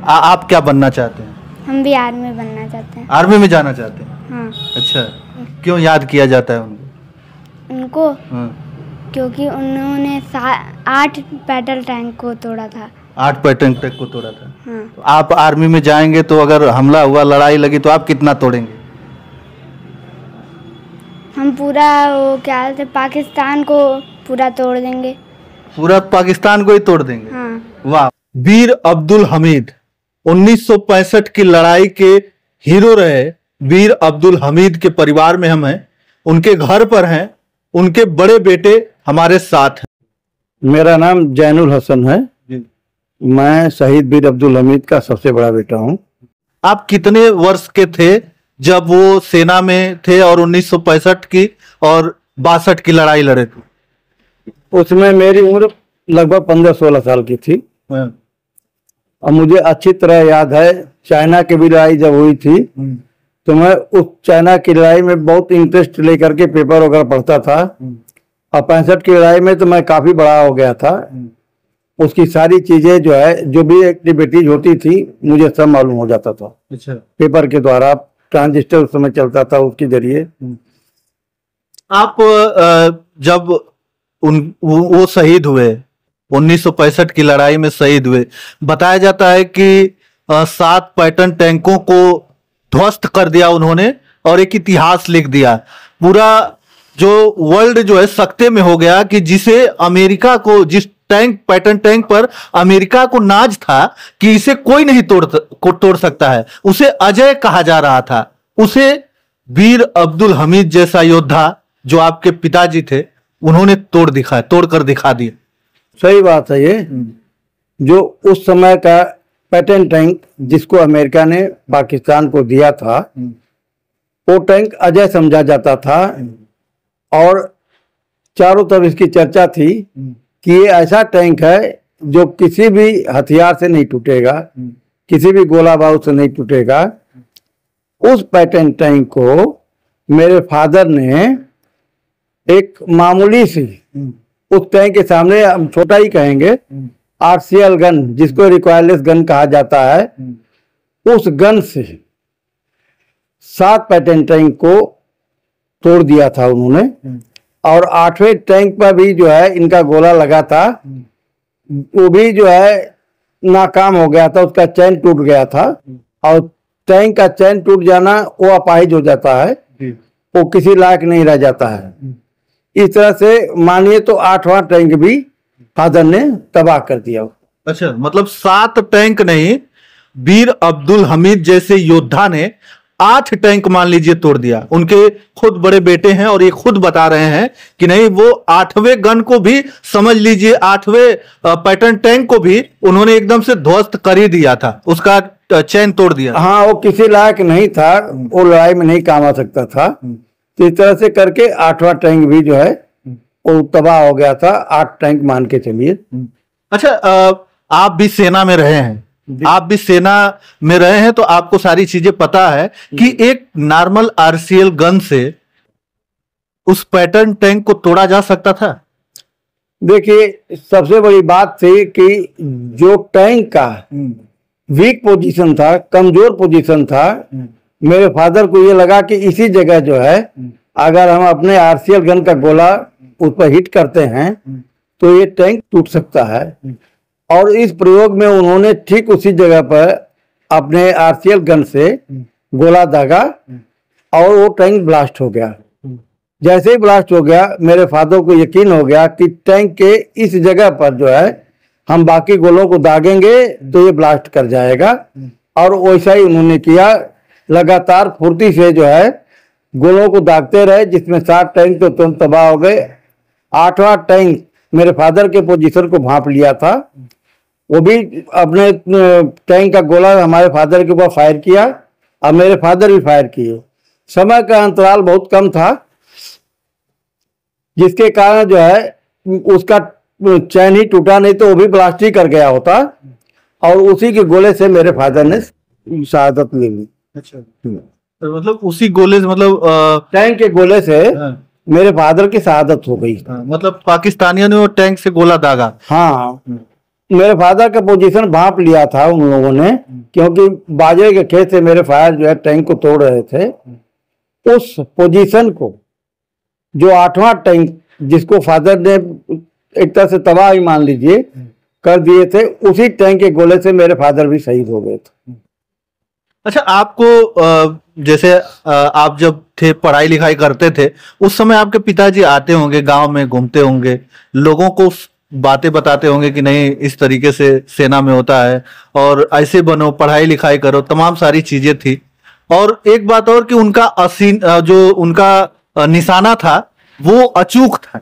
आप क्या बनना चाहते हैं? हम भी आर्मी बनना चाहते हैं। आर्मी में जाना चाहते हैं? हाँ। अच्छा, क्यों याद किया जाता है उनको? हाँ। क्योंकि उन्होंने 8 पेट्रोल टैंक को तोड़ा था। 8 पेट्रोल टैंक को तोड़ा था। हाँ। तो आप आर्मी में जाएंगे तो अगर हमला हुआ, लड़ाई लगी तो आप कितना तोड़ेंगे? हम पूरा वो क्या कहते पाकिस्तान को पूरा तोड़ देंगे। पूरा पाकिस्तान को ही तोड़ देंगे? हाँ। वाह। वीर अब्दुल हमीद 1965 की लड़ाई के हीरो रहे। वीर अब्दुल हमीद के परिवार में हम हैं, उनके घर पर हैं, उनके बड़े बेटे हमारे साथ हैं। मेरा नाम जैनुल हसन है। मैं शहीद वीर अब्दुल हमीद का सबसे बड़ा बेटा हूं। आप कितने वर्ष के थे जब वो सेना में थे और 1965 की और 62 की लड़ाई लड़े थे? उसमें मेरी उम्र लगभग 15-16 साल की थी। और मुझे अच्छी तरह याद है, चाइना की भी लड़ाई जब हुई थी तो मैं उस चाइना की लड़ाई में बहुत इंटरेस्ट लेकर के पेपर वगैरह पढ़ता था। और 65 की लड़ाई में तो मैं काफी बड़ा हो गया था। उसकी सारी चीजें जो है, जो भी एक्टिविटीज होती थी, मुझे सब मालूम हो जाता था। अच्छा। पेपर के द्वारा, ट्रांजिस्टर उस समय चलता था, उसके जरिए। आप जब वो शहीद हुए, 1965 की लड़ाई में शहीद हुए, बताया जाता है कि 7 पैटर्न टैंकों को ध्वस्त कर दिया उन्होंने और एक इतिहास लिख दिया। पूरा जो वर्ल्ड जो है सकते में हो गया कि जिसे अमेरिका को, जिस टैंक पैटर्न टैंक पर अमेरिका को नाज था कि इसे कोई नहीं तोड़ सकता है, उसे अजय कहा जा रहा था। उसे वीर अब्दुल हमीद जैसा योद्धा जो आपके पिताजी थे, उन्होंने तोड़कर दिखा दिया। सही बात है। ये जो उस समय का पैटर्न टैंक जिसको अमेरिका ने पाकिस्तान को दिया था, वो टैंक अजय समझा जाता था और चारों तरफ इसकी चर्चा थी कि ये ऐसा टैंक है जो किसी भी हथियार से नहीं टूटेगा, किसी भी गोला बारूद से नहीं टूटेगा। उस पैटर्न टैंक को मेरे फादर ने एक मामूली सी, उस टैंक के सामने हम छोटा ही कहेंगे, आर्सियल गन, जिसको रिकॉयरलेस गन कहा जाता है, उस गन से 7 पैटर्न टैंक को तोड़ दिया था उन्होंने। और 8वें टैंक पर भी जो है इनका गोला लगा था, वो भी जो है नाकाम हो गया था, उसका चैन टूट गया था। और टैंक का चैन टूट जाना वो अपाहिज हो जाता है, वो किसी लायक नहीं रह जाता है। इस तरह से मानिए तो 8वां टैंक भी फादर ने तबाह कर दिया। अच्छा, मतलब 7 टैंक नहीं, वीर अब्दुल हमीद जैसे योद्धा ने 8 टैंक मान लीजिए तोड़ दिया। उनके खुद बड़े बेटे हैं और ये खुद बता रहे हैं कि नहीं, वो 8वें गन को भी समझ लीजिए, 8वें पैटर्न टैंक को भी उन्होंने एकदम से ध्वस्त कर ही दिया था, उसका चैन तोड़ दिया। हाँ, वो किसी लायक नहीं था, वो लड़ाई में नहीं काम आ सकता था। तो इस तरह से करके 8वां टैंक भी जो है वो तबाह हो गया था। 8 टैंक मान के चलिए। अच्छा, आप भी सेना में रहे हैं, आप भी सेना में रहे हैं तो आपको सारी चीजें पता है कि एक नॉर्मल आरसीएल गन से उस पैटर्न टैंक को तोड़ा जा सकता था। देखिए, सबसे बड़ी बात थी कि जो टैंक का वीक पोजीशन था, कमजोर पोजीशन था, मेरे फादर को ये लगा कि इसी जगह जो है अगर हम अपने आरसीएल गन का गोला उस पर हिट करते हैं तो ये टैंक टूट सकता है। और इस प्रयोग में उन्होंने ठीक उसी जगह पर अपने आरसीएल गन से गोला दागा और वो टैंक ब्लास्ट हो गया। जैसे ही ब्लास्ट हो गया, मेरे फादर को यकीन हो गया कि टैंक के इस जगह पर जो है हम बाकी गोलों को दागेंगे तो ये ब्लास्ट कर जाएगा। और वैसा ही उन्होंने किया, लगातार फुर्ती से जो है गोलों को दागते रहे, जिसमें 7 टैंक तो तुरंत तबाह हो गए। 8वां टैंक मेरे फादर के पोजीशन को भांप लिया था, वो भी अपने टैंक का गोला हमारे फादर के ऊपर फायर किया और मेरे फादर भी फायर किए। समय का अंतराल बहुत कम था, जिसके कारण जो है उसका चैन ही टूटा, नहीं तो वो भी ब्लास्ट ही कर गया होता। और उसी के गोले से मेरे फादर ने शहादत ले ली। अच्छा, तो मतलब उसी गोले से, मतलब टैंक के गोले से मेरे फादर की शहादत हो गई। मतलब पाकिस्तानियों ने वो टैंक से गोला दागा। हाँ, मेरे फादर का पोजीशन भांप लिया था उन लोगों ने, क्योंकि बाजरे के खेत से मेरे फादर जो है टैंक को तोड़ रहे थे। उस पोजीशन को जो 8वां टैंक जिसको फादर ने एक तरह से तबाह ही मान लीजिए कर दिए थे, उसी टैंक के गोले से मेरे फादर भी शहीद हो गए थे। अच्छा, आपको जैसे आप जब थे पढ़ाई लिखाई करते थे उस समय आपके पिताजी आते होंगे, गांव में घूमते होंगे, लोगों को बातें बताते होंगे कि नहीं इस तरीके से सेना में होता है और ऐसे बनो, पढ़ाई लिखाई करो, तमाम सारी चीजें थी। और एक बात और कि उनका जो उनका निशाना था वो अचूक था।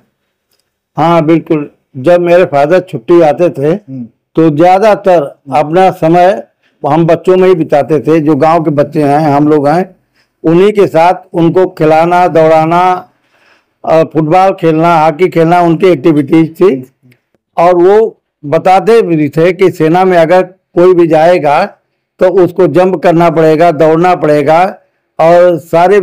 हाँ बिल्कुल, जब मेरे फादर छुट्टी आते थे तो ज्यादातर अपना समय हम बच्चों में ही बिताते थे। जो गांव के बच्चे हैं, हम लोग हैं, उन्हीं के साथ उनको खिलाना, दौड़ाना, फुटबॉल खेलना, हॉकी खेलना उनकी एक्टिविटीज थी। और वो बताते भी थे कि सेना में अगर कोई भी जाएगा तो उसको जंप करना पड़ेगा, दौड़ना पड़ेगा, और सारे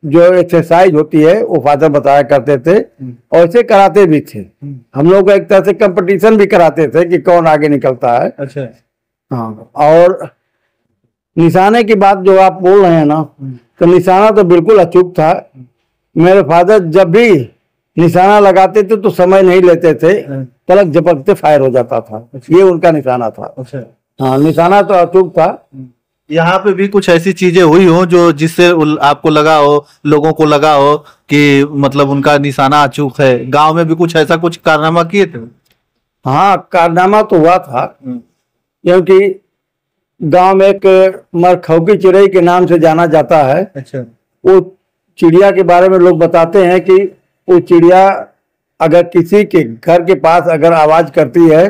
जो एक्सरसाइज होती है वो फादर बताया करते थे और ऐसे कराते भी थे। हम लोग एक तरह से कंपटीशन भी कराते थे कि कौन आगे निकलता है। अच्छा। हाँ, और निशाने की बात जो आप बोल रहे हैं ना, तो निशाना तो बिल्कुल अचूक था। मेरे फादर जब भी निशाना लगाते थे तो समय नहीं लेते थे, पलक झपकते फायर हो जाता था। ये उनका निशाना था। अच्छा। हाँ, निशाना तो अचूक था। यहाँ पे भी कुछ ऐसी चीजें हुई हो जो जिससे आपको लगा हो, लोगों को लगा हो कि मतलब उनका निशाना अचूक है? गांव में भी कुछ ऐसा कुछ कारनामा किए थे? हाँ, कारनामा तो हुआ था, क्योंकि गांव में एक मरखौकी चिड़ै के नाम से जाना जाता है। अच्छा। वो चिड़िया के बारे में लोग बताते हैं कि वो चिड़िया अगर किसी के घर के पास अगर आवाज करती है,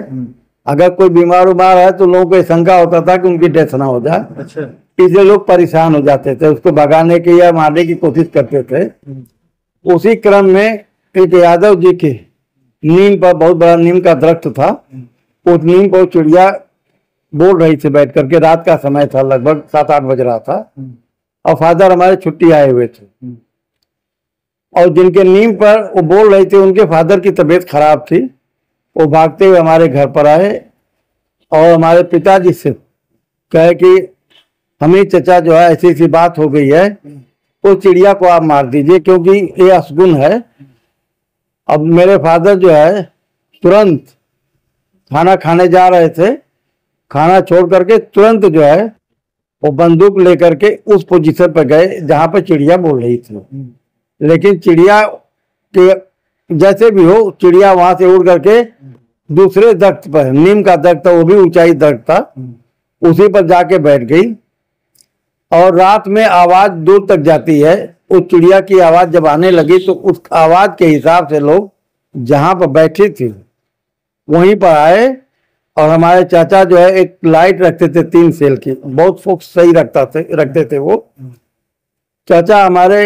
अगर कोई बीमार उमार है तो लोगों को शंका होता था कि उनकी डेथ ना हो जाए। अच्छा। इसलिए लोग परेशान हो जाते थे, उसको भगाने की या मारने की कोशिश करते थे। उसी क्रम में एक यादव जी के नीम पर, बहुत बड़ा नीम का दरख्त था, उस नीम पर चिड़िया बोल रही थी बैठ करके। रात का समय था, लगभग 7-8 बज रहा था, और फादर हमारे छुट्टी आए हुए थे। और जिनके नीम पर वो बोल रही थी उनके फादर की तबीयत खराब थी। वो भागते हुए हमारे घर पर आए और हमारे पिताजी से कहे कि हमें चचा जो है ऐसी ऐसी बात हो गई है, वो चिड़िया को आप मार दीजिए क्योंकि ये असगुन है। अब मेरे फादर जो है तुरंत खाना खाने जा रहे थे, खाना छोड़ करके तुरंत जो है वो बंदूक लेकर के उस पोजीशन पर गए जहां पर चिड़िया बोल रही थी। लेकिन चिड़िया के जैसे भी हो, चिड़िया वहां से उड़ करके दूसरे दरख्त पर, नीम का दरख्त था, वो भी ऊंचाई दरख्त था, उसी पर जाके बैठ गई। और रात में आवाज दूर तक जाती है, उस चिड़िया की आवाज जब आने लगी तो उस आवाज के हिसाब से लोग जहां पर बैठी थी वहीं पर आए। और हमारे चाचा जो है एक लाइट रखते थे 3 सेल की, बहुत फोकस सही रखते थे वो चाचा हमारे।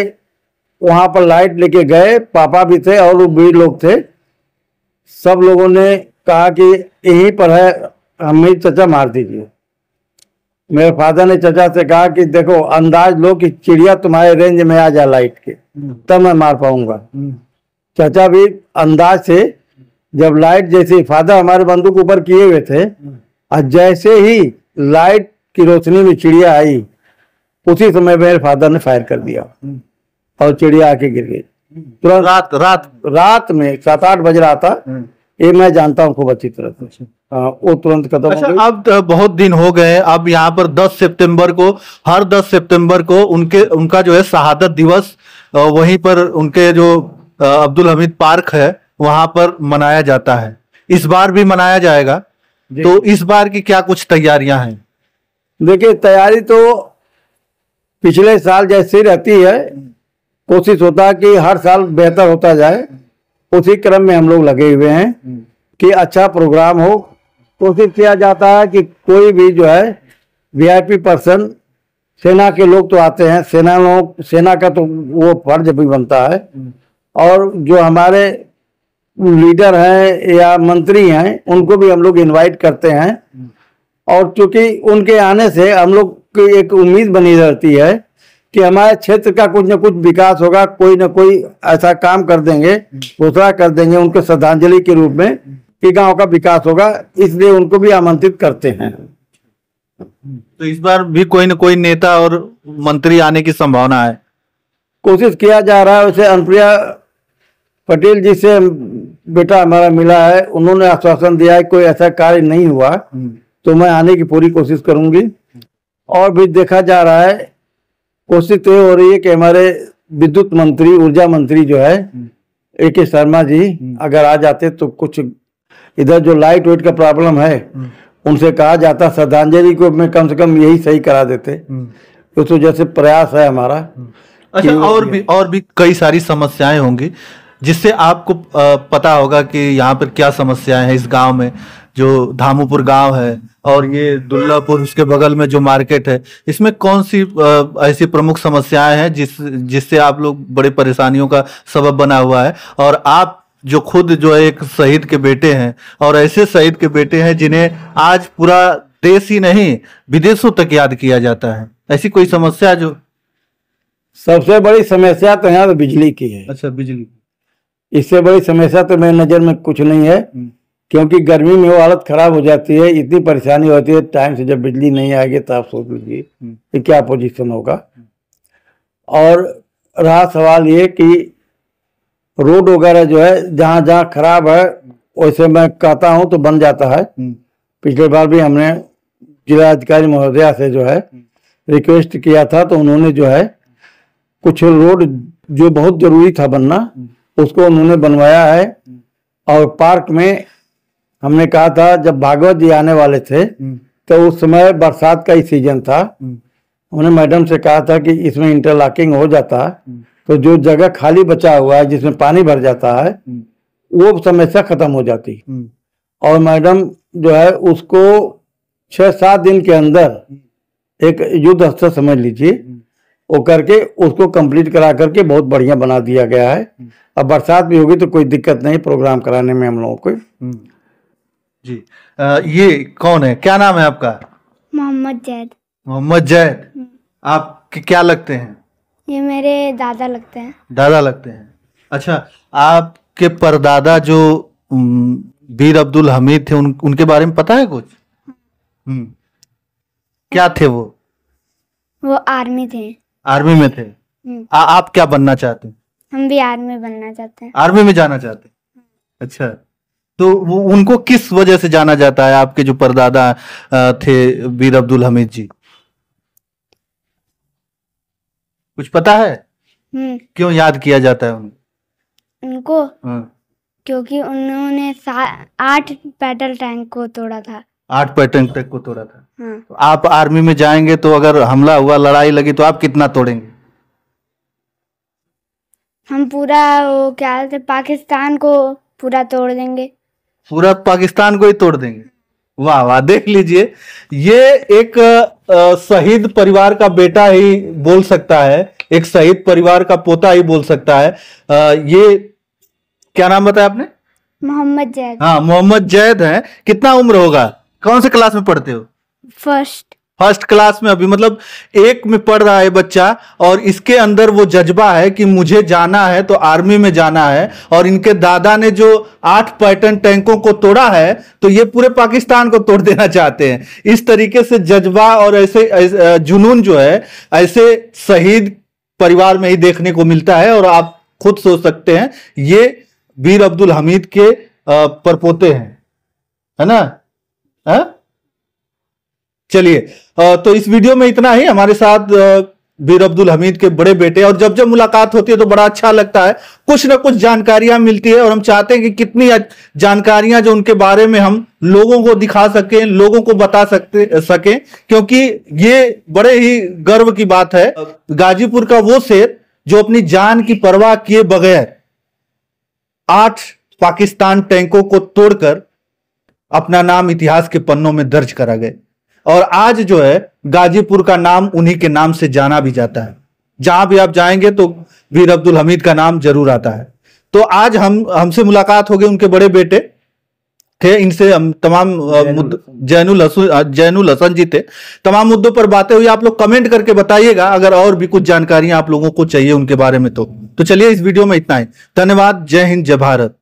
वहां पर लाइट लेके गए, पापा भी थे और वो बूढ़े लोग थे। सब लोगों ने कहा कि यहीं पर है, हमें चचा मार दीजिए। मेरे फादर ने चचा से कहा कि देखो अंदाज लो कि चिड़िया तुम्हारे रेंज में आ जाए लाइट के, तब मैं मार पाऊंगा। चाचा भी अंदाज से, जब लाइट जैसे फादर हमारे बंदूक ऊपर किए हुए थे और जैसे ही लाइट की रोशनी में चिड़िया आई, उसी समय मेरे फादर ने फायर कर दिया और चिड़िया आके गिर गई तुरंत। रात में 7-8 बज रहा था, ये मैं जानता हूँ खूब अच्छी तरह से। वो तुरंत खत्म हो गई। अब बहुत दिन हो गए। अब यहाँ पर 10 सितंबर को, हर 10 सितंबर को उनका जो है शहादत दिवस वहीं पर उनके जो अब्दुल हमीद पार्क है वहां पर मनाया जाता है। इस बार भी मनाया जाएगा, तो इस बार की क्या कुछ तैयारियां हैं? देखिए, तैयारी तो पिछले साल जैसी रहती है, कोशिश होता है कि हर साल बेहतर होता जाए। उसी क्रम में हम लोग लगे हुए हैं कि अच्छा प्रोग्राम हो। कोशिश किया जाता है कि कोई भी जो है वीआईपी पर्सन, सेना के लोग तो आते हैं, सेना का तो वो फर्ज भी बनता है, और जो हमारे लीडर हैं या मंत्री हैं उनको भी हम लोग इनवाइट करते हैं। और चूंकि उनके आने से हम लोग की एक उम्मीद बनी रहती है कि हमारे क्षेत्र का कुछ न कुछ विकास होगा, कोई न कोई ऐसा काम कर देंगे, घोषणा कर देंगे उनको श्रद्धांजलि के रूप में कि गांव का विकास होगा, इसलिए उनको भी आमंत्रित करते हैं। तो इस बार भी कोई न कोई नेता और मंत्री आने की संभावना है? कोशिश किया जा रहा है। वैसे अनुप्रिया पटेल जी से बेटा हमारा मिला है, उन्होंने आश्वासन दिया है कोई ऐसा कार्य नहीं हुआ तो मैं आने की पूरी कोशिश करूंगी। और भी देखा जा रहा है, कोशिश तो ये हो रही है कि हमारे विद्युत मंत्री, ऊर्जा मंत्री जो है AK शर्मा जी अगर आ जाते तो कुछ इधर जो लाइट वेट का प्रॉब्लम है उनसे कहा जाता, श्रद्धांजलि को मैं कम से कम यही सही करा देते। तो जैसे प्रयास है हमारा। अच्छा, और भी कई सारी समस्याएं होंगी जिससे आपको पता होगा कि यहाँ पर क्या समस्याएं हैं इस गांव में। जो धामुपुर गांव है और ये दुल्लापुर, उसके बगल में जो मार्केट है, इसमें कौन सी ऐसी प्रमुख समस्याएं हैं जिससे आप लोग बड़े परेशानियों का सबब बना हुआ है? और आप जो खुद जो है एक शहीद के बेटे हैं, और ऐसे शहीद के बेटे हैं जिन्हें आज पूरा देश ही नहीं विदेशों तक याद किया जाता है, ऐसी कोई समस्या जो? सबसे बड़ी समस्या तो यहाँ बिजली की है। अच्छा, बिजली। इससे बड़ी समस्या तो मेरी नज़र में कुछ नहीं है, क्योंकि गर्मी में वो हालत खराब हो जाती है, इतनी परेशानी होती है। टाइम से जब बिजली नहीं आएगी तो आप सोच लीजिए कि क्या पोजीशन होगा। और रहा सवाल ये कि रोड वगैरह जो है जहाँ जहाँ खराब है, वैसे मैं कहता हूँ तो बन जाता है। पिछले बार भी हमने जिलाधिकारी महोदया से जो है रिक्वेस्ट किया था, तो उन्होंने जो है कुछ रोड जो बहुत जरूरी था बनना, उसको उन्होंने बनवाया है। और पार्क में हमने कहा था, जब भागवत जी आने वाले थे तो उस समय बरसात का ही सीजन था, उन्होंने मैडम से कहा था कि इसमें इंटरलॉकिंग हो जाता तो जो जगह खाली बचा हुआ है जिसमें पानी भर जाता है वो समस्या खत्म हो जाती। और मैडम जो है उसको 6-7 दिन के अंदर एक युद्ध स्तर समझ लीजिए वो करके उसको कंप्लीट करा करके बहुत बढ़िया बना दिया गया है। अब बरसात भी होगी तो कोई दिक्कत नहीं प्रोग्राम कराने में हम लोगों को। जी, ये कौन है, क्या नाम है आपका? मोहम्मद जैद। मोहम्मद जैद, आप क्या लगते हैं? ये मेरे दादा लगते हैं। दादा लगते हैं। अच्छा, आपके परदादा जो वीर अब्दुल हमीद थे, उनके बारे में पता है कुछ? क्या थे वो? वो आर्मी थे। आर्मी में थे। आप क्या बनना चाहते हैं? हम भी आर्मी बनना चाहते हैं। आर्मी में जाना चाहते हैं? अच्छा, तो वो उनको किस वजह से जाना जाता है, आपके जो परदादा थे वीर अब्दुल हमीद जी? कुछ पता है क्यों याद किया जाता है उनको? क्योंकि उन्होंने 8 पेट्रोल टैंक को तोड़ा था। 8 पेट्रोल टैंक को तोड़ा था। तो आप आर्मी में जाएंगे तो अगर हमला हुआ, लड़ाई लगी, तो आप कितना तोड़ेंगे? हम पूरा वो क्या कहते पाकिस्तान को पूरा तोड़ देंगे। पूरा पाकिस्तान को ही तोड़ देंगे? वाह वाह, देख लीजिए, ये एक शहीद परिवार का बेटा ही बोल सकता है, एक शहीद परिवार का पोता ही बोल सकता है। ये क्या नाम बताया आपने? मोहम्मद जैद। हाँ, मोहम्मद जैद है। कितना उम्र होगा? कौन से क्लास में पढ़ते हो? फर्स्ट क्लास में अभी, मतलब 1 में पढ़ रहा है बच्चा, और इसके अंदर वो जज्बा है कि मुझे जाना है तो आर्मी में जाना है। और इनके दादा ने जो 8 पैटर्न टैंकों को तोड़ा है तो ये पूरे पाकिस्तान को तोड़ देना चाहते हैं। इस तरीके से जज्बा और ऐसे जुनून जो है ऐसे शहीद परिवार में ही देखने को मिलता है। और आप खुद सोच सकते हैं, ये वीर अब्दुल हमीद के परपोते हैं, है ना? चलिए, तो इस वीडियो में इतना ही। हमारे साथ वीर अब्दुल हमीद के बड़े बेटे, और जब जब मुलाकात होती है तो बड़ा अच्छा लगता है, कुछ ना कुछ जानकारियां मिलती है। और हम चाहते हैं कि कितनी जानकारियां जो उनके बारे में हम लोगों को दिखा सकें, लोगों को बता सकें, क्योंकि ये बड़े ही गर्व की बात है। गाजीपुर का वो शेर जो अपनी जान की परवाह किए बगैर 8 पाकिस्तान टैंकों को तोड़कर अपना नाम इतिहास के पन्नों में दर्ज करा गए। और आज जो है गाजीपुर का नाम उन्हीं के नाम से जाना भी जाता है। जहां भी आप जाएंगे तो वीर अब्दुल हमीद का नाम जरूर आता है। तो आज हमसे मुलाकात हो गई, उनके बड़े बेटे थे, इनसे हम तमाम जैनुल हसन जी थे, तमाम मुद्दों पर बातें हुई। आप लोग कमेंट करके बताइएगा अगर और भी कुछ जानकारियां आप लोगों को चाहिए उनके बारे में। तो चलिए, इस वीडियो में इतना ही। धन्यवाद। जय हिंद, जय भारत।